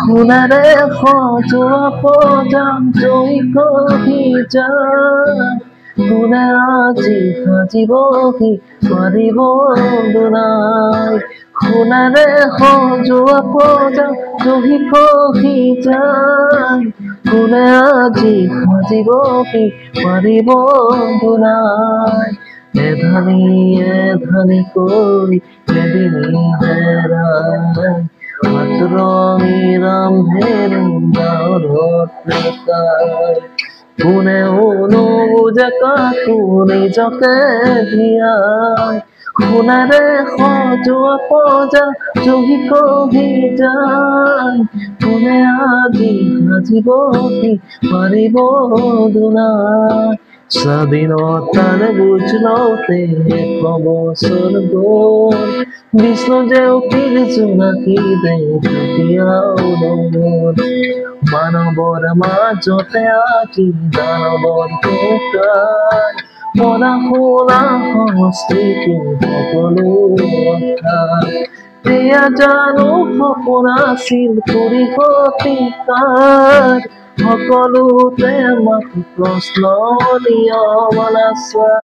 সোণাৰে সজোৱা পজাম জৈ কহি যায় কোনে আজি সাজিবহি পাৰিব দুনাই সোণাৰে সজোৱা পজাম জহি কহি যায় কোনে আজি সাজিবহি পাৰিব দুনাই এধানি এধানি কৈ এদিনি হেৰাই ৰঙিৰাম কোনেও নুবুজে কাকো নিজকে দিয়াই সোণাৰে সজোৱা পজা জহি কহি যায় কোনে আজি সাজিবহি পাৰিব দুনাই স্বাধীনতাৰ বুঝলতে বছৰ গল বিষ্ণু যে উকিল জোনাকি দেখিয়াও নমন মানৱৰ মাজতে আজি দানৱৰ টুকুৰাই পঢ়া শুনা সংস্কৃতি সকলো ৰখাই এয়া জানো সপোন আছিল কুৰি শতিকাৰ সকলোতে মাথো প্ৰশ্ন নিয়ম নাছা